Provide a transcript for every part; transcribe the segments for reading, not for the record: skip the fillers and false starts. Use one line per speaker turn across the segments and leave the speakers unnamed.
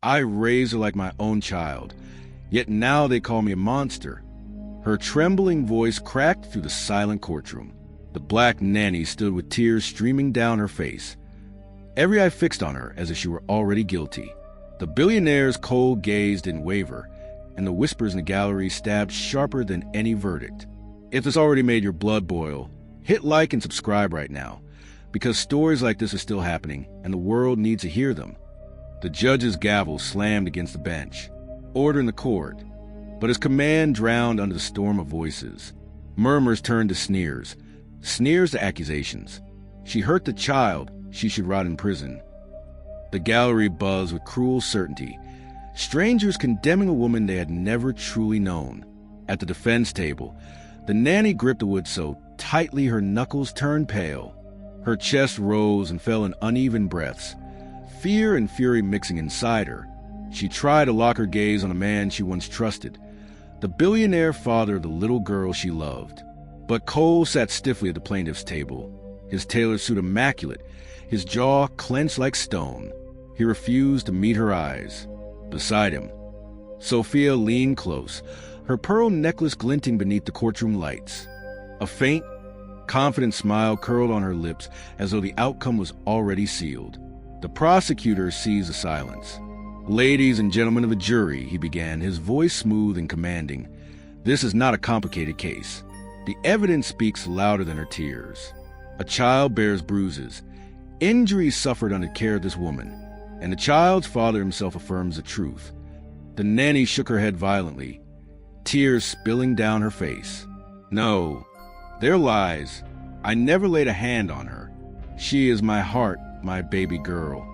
I raised her like my own child, yet now they call me a monster." Her trembling voice cracked through the silent courtroom. The black nanny stood with tears streaming down her face. Every eye fixed on her as if she were already guilty. The billionaire's cold gaze didn't waver, and the whispers in the gallery stabbed sharper than any verdict. If this already made your blood boil, hit like and subscribe right now, because stories like this are still happening, and the world needs to hear them. The judge's gavel slammed against the bench. Order in the court. But his command drowned under the storm of voices. Murmurs turned to sneers. Sneers to accusations. She hurt the child. She should rot in prison. The gallery buzzed with cruel certainty. Strangers condemning a woman they had never truly known. At the defense table, the nanny gripped the wood so tightly her knuckles turned pale. Her chest rose and fell in uneven breaths, fear and fury mixing inside her. She tried to lock her gaze on a man she once trusted, the billionaire father of the little girl she loved. But Cole sat stiffly at the plaintiff's table, his tailored suit immaculate, his jaw clenched like stone. He refused to meet her eyes. Beside him, Sophia leaned close, her pearl necklace glinting beneath the courtroom lights. A faint, confident smile curled on her lips as though the outcome was already sealed. The prosecutor seized the silence. "Ladies and gentlemen of the jury," he began, his voice smooth and commanding, "this is not a complicated case. The evidence speaks louder than her tears. A child bears bruises, injuries suffered under care of this woman, and the child's father himself affirms the truth." The nanny shook her head violently, tears spilling down her face. "No, they're lies. I never laid a hand on her. She is my heart, my baby girl."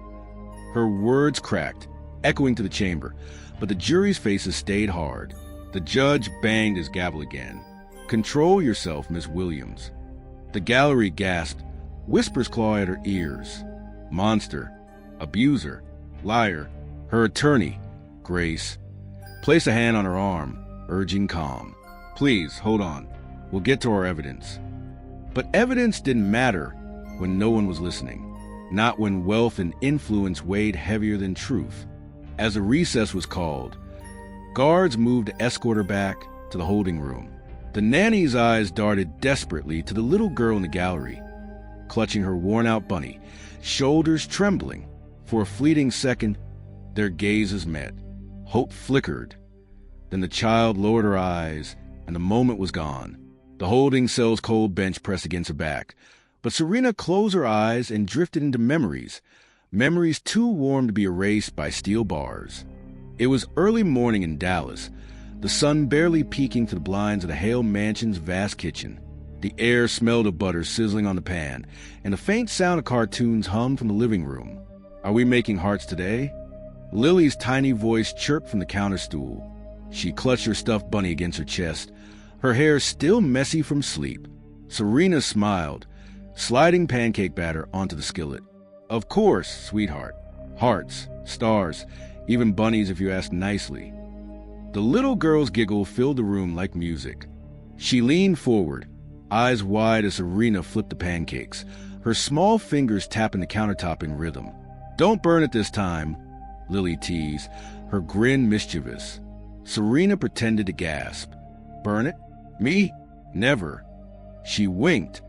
Her words cracked, echoing to the chamber, but the jury's faces stayed hard. The judge banged his gavel again. "Control yourself, Miss Williams." The gallery gasped, whispers clawed at her ears. Monster, abuser, liar, her attorney, Grace, placed a hand on her arm, urging calm. "Please, hold on. We'll get to our evidence." But evidence didn't matter when no one was listening, not when wealth and influence weighed heavier than truth. As a recess was called, guards moved to escort her back to the holding room. The nanny's eyes darted desperately to the little girl in the gallery, clutching her worn-out bunny, shoulders trembling. For a fleeting second, their gazes met. Hope flickered. Then the child lowered her eyes, and the moment was gone. The holding cell's cold bench pressed against her back. But Serena closed her eyes and drifted into memories too warm to be erased by steel bars. It was early morning in Dallas, the sun barely peeking through the blinds of the Hale Mansion's vast kitchen. The air smelled of butter sizzling on the pan, and the faint sound of cartoons hummed from the living room. "Are we making hearts today?" Lily's tiny voice chirped from the counter stool. She clutched her stuffed bunny against her chest, her hair still messy from sleep. Serena smiled, sliding pancake batter onto the skillet. "Of course, sweetheart. Hearts, stars, even bunnies if you ask nicely." The little girl's giggle filled the room like music. She leaned forward, eyes wide as Serena flipped the pancakes, her small fingers tapping the countertop in rhythm. "Don't burn it this time," Lily teased, her grin mischievous. Serena pretended to gasp. "Burn it? Me? Never." She winked,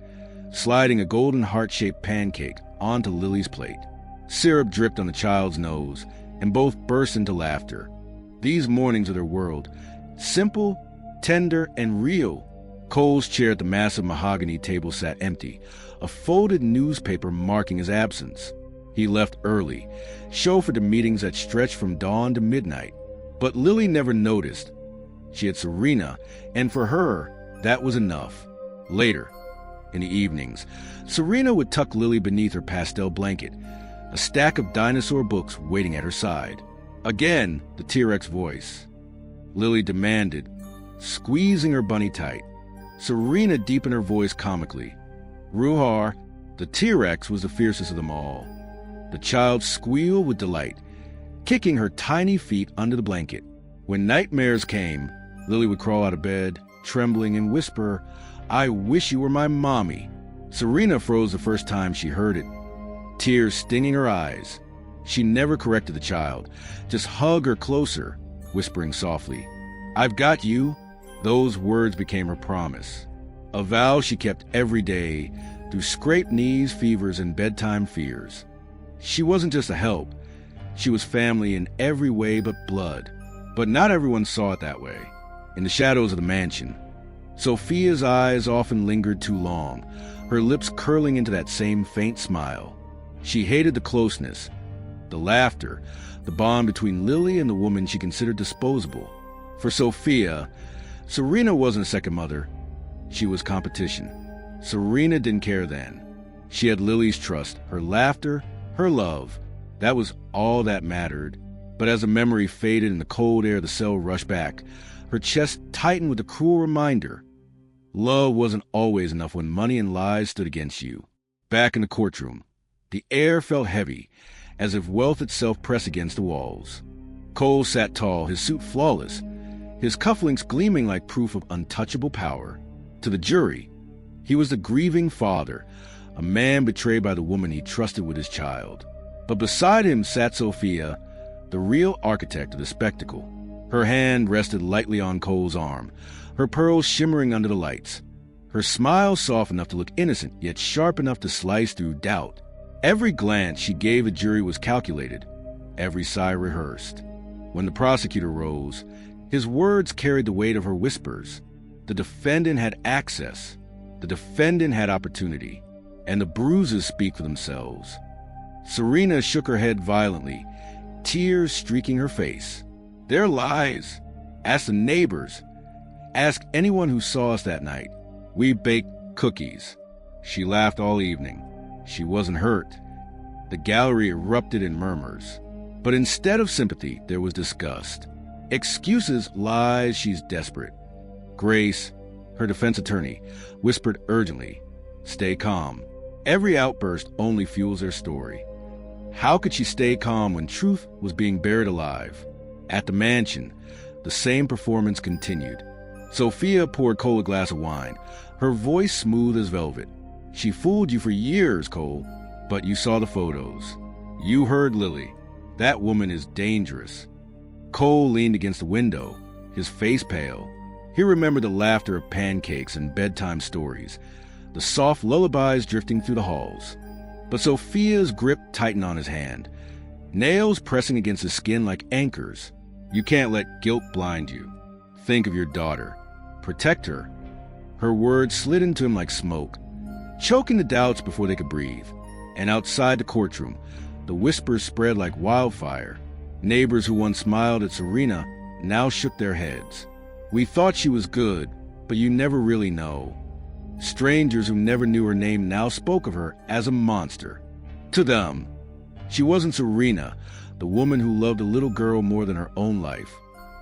sliding a golden heart-shaped pancake onto Lily's plate. Syrup dripped on the child's nose, and both burst into laughter. These mornings of their world, simple, tender, and real. Cole's chair at the massive mahogany table sat empty, a folded newspaper marking his absence. He left early, chauffeured to meetings that stretched from dawn to midnight. But Lily never noticed. She had Serena, and for her, that was enough. Later, in the evenings, Serena would tuck Lily beneath her pastel blanket, a stack of dinosaur books waiting at her side. Again, the T-Rex voice. Lily demanded, squeezing her bunny tight. Serena deepened her voice comically. Ruhar, the T-Rex, was the fiercest of them all. The child squealed with delight, kicking her tiny feet under the blanket. When nightmares came, Lily would crawl out of bed, trembling, and whisper, "I wish you were my mommy." Serena froze the first time she heard it, tears stinging her eyes. She never corrected the child, just hug her closer, whispering softly, "I've got you." Those words became her promise, a vow she kept every day through scraped knees, fevers, and bedtime fears. She wasn't just a help. She was family in every way but blood. But not everyone saw it that way. In the shadows of the mansion, Sophia's eyes often lingered too long, her lips curling into that same faint smile. She hated the closeness, the laughter, the bond between Lily and the woman she considered disposable. For Sophia, Serena wasn't a second mother. She was competition. Serena didn't care then. She had Lily's trust, her laughter, her love. That was all that mattered. But as the memory faded and the cold air of the cell rushed back, her chest tightened with a cruel reminder. Love wasn't always enough when money and lies stood against you. Back in the courtroom, the air felt heavy, as if wealth itself pressed against the walls. Cole sat tall, his suit flawless, his cufflinks gleaming like proof of untouchable power. To the jury, he was the grieving father, a man betrayed by the woman he trusted with his child. But beside him sat Sophia, the real architect of the spectacle. Her hand rested lightly on Cole's arm, her pearls shimmering under the lights. Her smile soft enough to look innocent, yet sharp enough to slice through doubt. Every glance she gave the jury was calculated, every sigh rehearsed. When the prosecutor rose, his words carried the weight of her whispers. The defendant had access. The defendant had opportunity. And the bruises speak for themselves. Serena shook her head violently, tears streaking her face. "They're lies. Ask the neighbors. Ask anyone who saw us that night. We baked cookies." She laughed all evening. She wasn't hurt. The gallery erupted in murmurs. But instead of sympathy, there was disgust. "Excuses, lies, she's desperate." Grace, her defense attorney, whispered urgently, "Stay calm." Every outburst only fuels their story. How could she stay calm when truth was being buried alive? At the mansion, the same performance continued. Sophia poured Cole a glass of wine, her voice smooth as velvet. "She fooled you for years, Cole, but you saw the photos. You heard Lily. That woman is dangerous." Cole leaned against the window, his face pale. He remembered the laughter of pancakes and bedtime stories, the soft lullabies drifting through the halls. But Sophia's grip tightened on his hand, nails pressing against his skin like anchors. "You can't let guilt blind you. Think of your daughter. Protect her." Her words slid into him like smoke, choking the doubts before they could breathe. And outside the courtroom, the whispers spread like wildfire. Neighbors who once smiled at Serena now shook their heads. "We thought she was good, but you never really know." Strangers who never knew her name now spoke of her as a monster. To them, she wasn't Serena, the woman who loved a little girl more than her own life.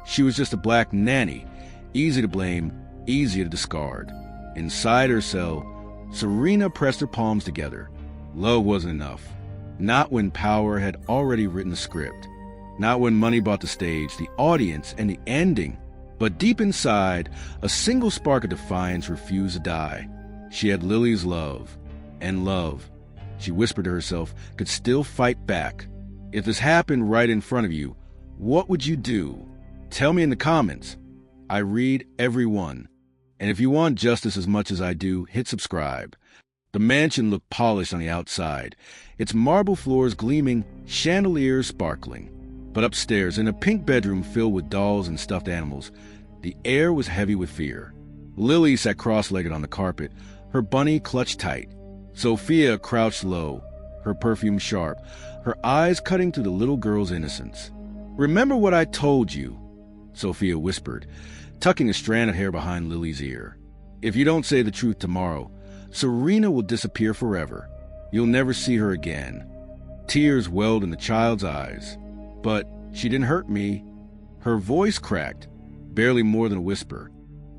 She was just a black nanny, easy to blame, easy to discard. Inside her cell, Serena pressed her palms together. Love wasn't enough. Not when power had already written the script. Not when money bought the stage, the audience, and the ending. But deep inside, a single spark of defiance refused to die. She had Lily's love. And love, she whispered to herself, could still fight back. If this happened right in front of you, what would you do? Tell me in the comments. I read every one. And if you want justice as much as I do, hit subscribe. The mansion looked polished on the outside, its marble floors gleaming, chandeliers sparkling. But upstairs, in a pink bedroom filled with dolls and stuffed animals, the air was heavy with fear. Lily sat cross-legged on the carpet, her bunny clutched tight. Sophia crouched low, her perfume sharp, her eyes cutting through the little girl's innocence. "Remember what I told you," Sophia whispered, tucking a strand of hair behind Lily's ear. "If you don't say the truth tomorrow, Serena will disappear forever. You'll never see her again." Tears welled in the child's eyes. "But she didn't hurt me." Her voice cracked, barely more than a whisper.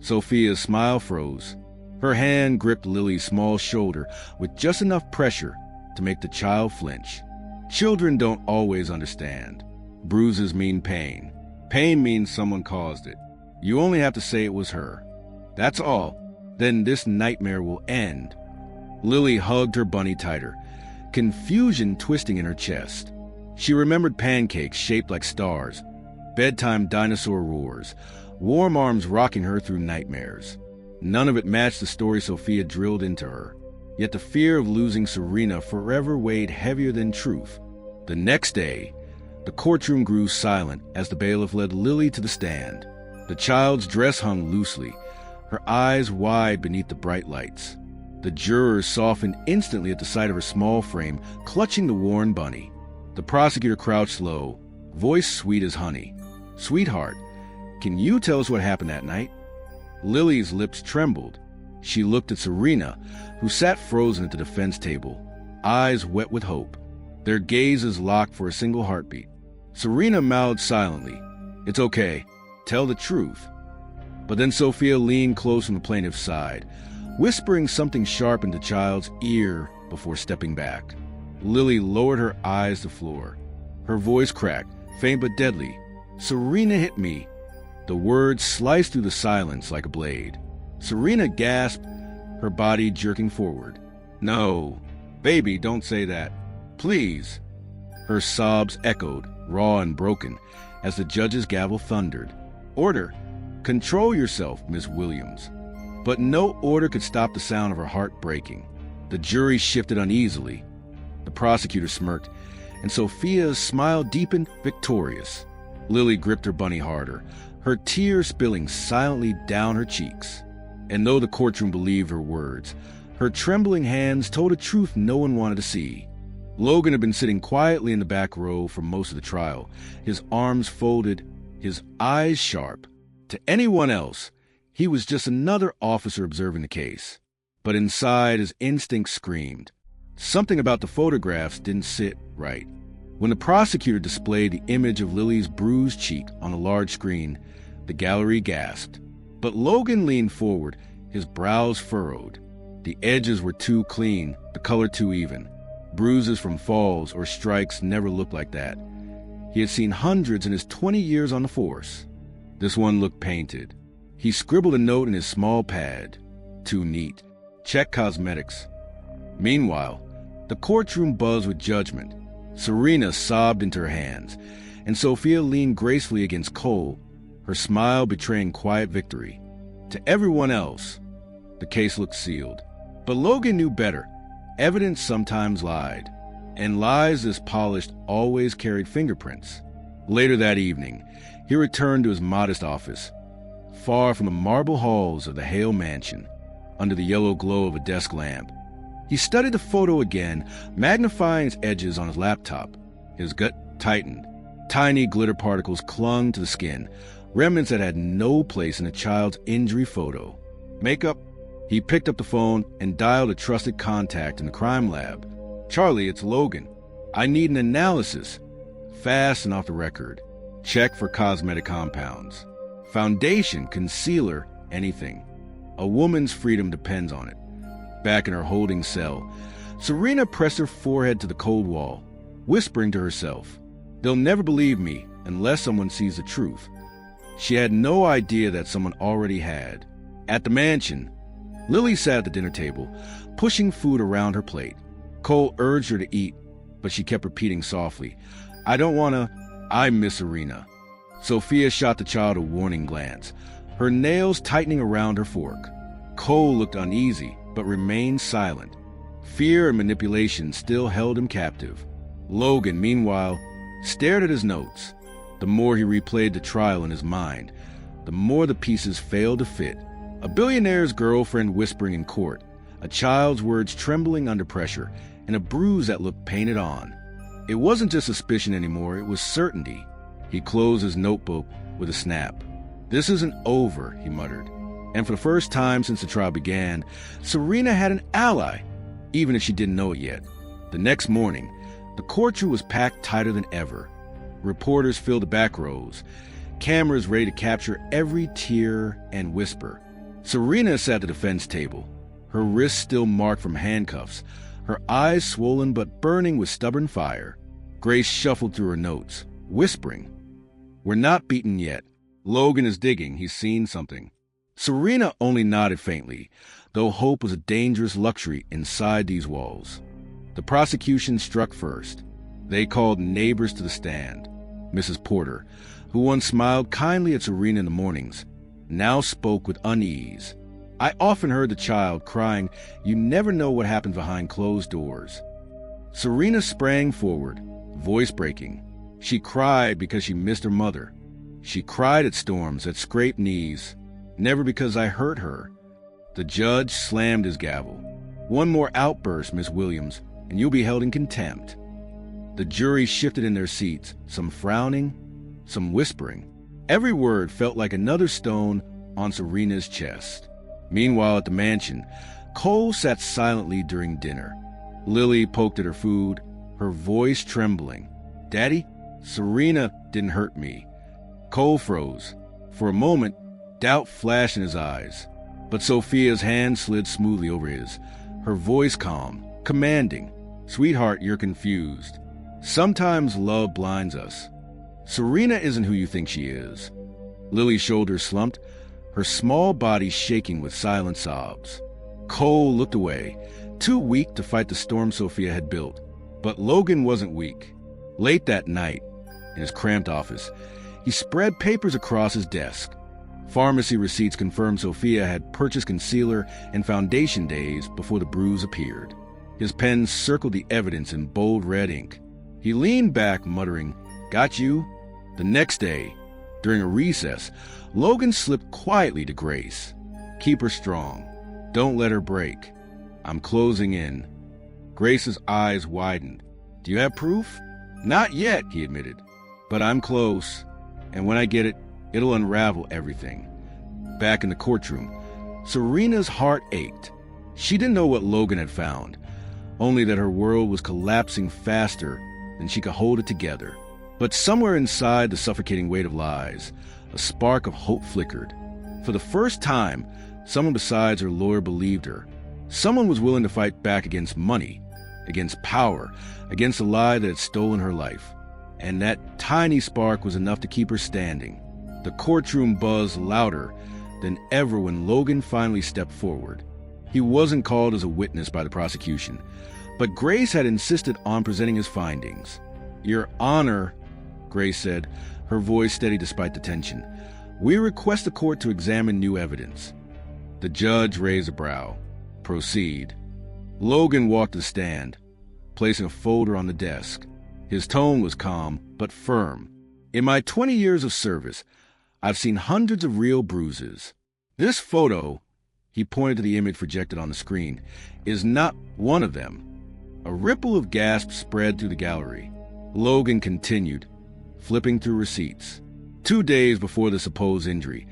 Sophia's smile froze. Her hand gripped Lily's small shoulder with just enough pressure to make the child flinch. Children don't always understand. Bruises mean pain. Pain means someone caused it. You only have to say it was her. That's all. Then this nightmare will end. Lily hugged her bunny tighter, confusion twisting in her chest. She remembered pancakes shaped like stars, bedtime dinosaur roars, warm arms rocking her through nightmares. None of it matched the story Sophia drilled into her. Yet the fear of losing Serena forever weighed heavier than truth. The next day, the courtroom grew silent as the bailiff led Lily to the stand. The child's dress hung loosely, her eyes wide beneath the bright lights. The jurors softened instantly at the sight of her small frame, clutching the worn bunny. The prosecutor crouched low, voice sweet as honey. "Sweetheart, can you tell us what happened that night?" Lily's lips trembled. She looked at Serena, who sat frozen at the defense table, eyes wet with hope, their gazes locked for a single heartbeat. Serena mouthed silently, "It's okay. Tell the truth." But then Sophia leaned close on the plaintiff's side, whispering something sharp into the child's ear before stepping back. Lily lowered her eyes to the floor. Her voice cracked, faint but deadly. "Serena hit me." The words sliced through the silence like a blade. Serena gasped, her body jerking forward. "No, baby, don't say that. Please." Her sobs echoed, raw and broken, as the judge's gavel thundered. "Order! Control yourself, Miss Williams." But no order could stop the sound of her heart breaking. The jury shifted uneasily. The prosecutor smirked, and Sophia's smile deepened, victorious. Lily gripped her bunny harder, her tears spilling silently down her cheeks. And though the courtroom believed her words, her trembling hands told a truth no one wanted to see. Logan had been sitting quietly in the back row for most of the trial, his arms folded, his eyes sharp. To anyone else, he was just another officer observing the case. But inside, his instincts screamed. Something about the photographs didn't sit right. When the prosecutor displayed the image of Lily's bruised cheek on a large screen, the gallery gasped. But Logan leaned forward, his brows furrowed. The edges were too clean, the color too even. Bruises from falls or strikes never looked like that. He had seen hundreds in his 20 years on the force. This one looked painted. He scribbled a note in his small pad. "Too neat. Check cosmetics." Meanwhile, the courtroom buzzed with judgment. Serena sobbed into her hands, and Sophia leaned gracefully against Cole, her smile betraying quiet victory. To everyone else, the case looked sealed. But Logan knew better. Evidence sometimes lied, and lies this polished always carried fingerprints. Later that evening, he returned to his modest office, far from the marble halls of the Hale mansion, under the yellow glow of a desk lamp. He studied the photo again, magnifying its edges on his laptop. His gut tightened. Tiny glitter particles clung to the skin, remnants that had no place in a child's injury photo. "Makeup?" He picked up the phone and dialed a trusted contact in the crime lab. "Charlie, it's Logan. I need an analysis. Fast and off the record. Check for cosmetic compounds. Foundation, concealer, anything. A woman's freedom depends on it." Back in her holding cell, Serena pressed her forehead to the cold wall, whispering to herself, "They'll never believe me unless someone sees the truth." She had no idea that someone already had. At the mansion, Lily sat at the dinner table, pushing food around her plate. Cole urged her to eat, but she kept repeating softly, "I don't want to. I miss Serena." Sophia shot the child a warning glance, her nails tightening around her fork. Cole looked uneasy, but remained silent. Fear and manipulation still held him captive. Logan, meanwhile, stared at his notes. The more he replayed the trial in his mind, the more the pieces failed to fit. A billionaire's girlfriend whispering in court, a child's words trembling under pressure, and a bruise that looked painted on. It wasn't just suspicion anymore, it was certainty. He closed his notebook with a snap. "This isn't over," he muttered. And for the first time since the trial began, Serena had an ally, even if she didn't know it yet. The next morning, the courtroom was packed tighter than ever. Reporters filled the back rows, cameras ready to capture every tear and whisper. Serena sat at the defense table, her wrists still marked from handcuffs, her eyes swollen but burning with stubborn fire. Grace shuffled through her notes, whispering, "We're not beaten yet. Logan is digging. He's seen something." Serena only nodded faintly, though hope was a dangerous luxury inside these walls. The prosecution struck first. They called neighbors to the stand. Mrs. Porter, who once smiled kindly at Serena in the mornings, now spoke with unease. I often heard the child crying, "You never know what happens behind closed doors." Serena sprang forward, voice breaking. She cried because she missed her mother. She cried at storms, at scraped knees, never because I hurt her. The judge slammed his gavel. "One more outburst, Miss Williams, and you'll be held in contempt." The jury shifted in their seats, some frowning, some whispering. Every word felt like another stone on Serena's chest. Meanwhile, at the mansion, Cole sat silently during dinner. Lily poked at her food, her voice trembling. "Daddy, Serena didn't hurt me." Cole froze. For a moment, doubt flashed in his eyes. But Sophia's hand slid smoothly over his, her voice calm, commanding. "Sweetheart, you're confused. Sometimes love blinds us. Serena isn't who you think she is." Lily's shoulders slumped, her small body shaking with silent sobs. Cole looked away, too weak to fight the storm Sophia had built. But Logan wasn't weak. Late that night, in his cramped office, he spread papers across his desk. Pharmacy receipts confirmed Sophia had purchased concealer and foundation days before the bruise appeared. His pen circled the evidence in bold red ink. He leaned back, muttering, "Got you?" The next day, during a recess, Logan slipped quietly to Grace. "Keep her strong. Don't let her break. I'm closing in." Grace's eyes widened. "Do you have proof?" "Not yet," he admitted. "But I'm close. And when I get it, it'll unravel everything." Back in the courtroom, Serena's heart ached. She didn't know what Logan had found, only that her world was collapsing faster than she could hold it together. But somewhere inside the suffocating weight of lies, a spark of hope flickered. For the first time, someone besides her lawyer believed her. Someone was willing to fight back against money, against power, against the lie that had stolen her life. And that tiny spark was enough to keep her standing. The courtroom buzzed louder than ever when Logan finally stepped forward. He wasn't called as a witness by the prosecution, but Grace had insisted on presenting his findings. "Your Honor," Grace said, her voice steady despite the tension, "we request the court to examine new evidence." The judge raised a brow. "Proceed." Logan walked to the stand, placing a folder on the desk. His tone was calm, but firm. "In my 20 years of service, I've seen hundreds of real bruises. This photo," he pointed to the image projected on the screen, "is not one of them." A ripple of gasps spread through the gallery. Logan continued, flipping through receipts. 2 days before the supposed injury,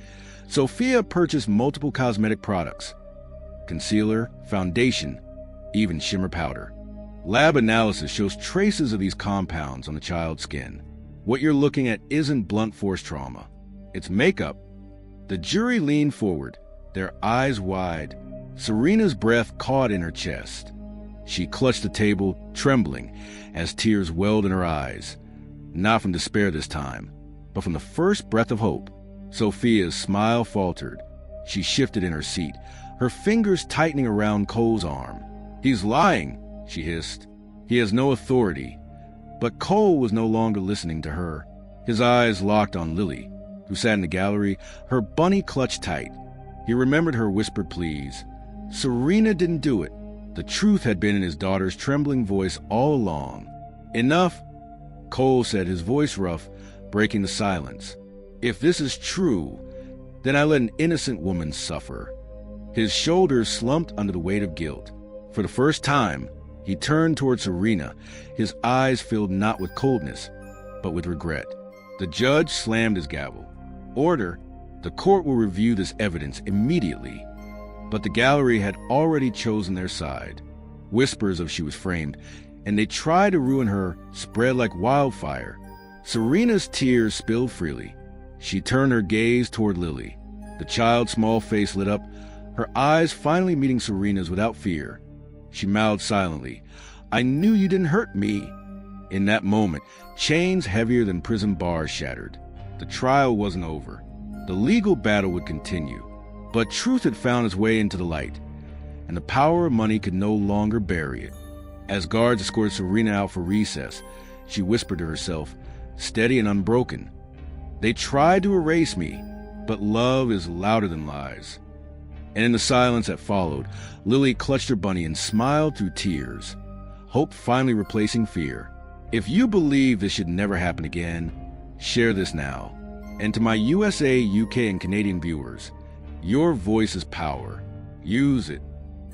Sophia purchased multiple cosmetic products: concealer, foundation, even shimmer powder. Lab analysis shows traces of these compounds on the child's skin. What you're looking at isn't blunt force trauma. It's makeup. The jury leaned forward, their eyes wide. Serena's breath caught in her chest. She clutched the table, trembling, as tears welled in her eyes. Not from despair this time, but from the first breath of hope. Sophia's smile faltered. She shifted in her seat, her fingers tightening around Cole's arm. "He's lying," she hissed. "He has no authority." But Cole was no longer listening to her. His eyes locked on Lily, who sat in the gallery, her bunny clutched tight. He remembered her whispered pleas. Serena didn't do it. The truth had been in his daughter's trembling voice all along. "Enough," Cole said, his voice rough, breaking the silence. "If this is true, then I let an innocent woman suffer." His shoulders slumped under the weight of guilt. For the first time, he turned toward Serena, his eyes filled not with coldness, but with regret. The judge slammed his gavel. "Order. The court will review this evidence immediately." But the gallery had already chosen their side. Whispers of she was framed, and they tried to ruin her spread like wildfire. Serena's tears spilled freely. She turned her gaze toward Lily. The child's small face lit up, her eyes finally meeting Serena's without fear. She mouthed silently, "I knew you didn't hurt me." In that moment, chains heavier than prison bars shattered. The trial wasn't over. The legal battle would continue. But truth had found its way into the light, and the power of money could no longer bury it. As guards escorted Serena out for recess, she whispered to herself, steady and unbroken. They tried to erase me, but love is louder than lies. And in the silence that followed, Lily clutched her bunny and smiled through tears, hope finally replacing fear. If you believe this should never happen again, share this now. And to my USA, UK, and Canadian viewers, your voice is power. Use it.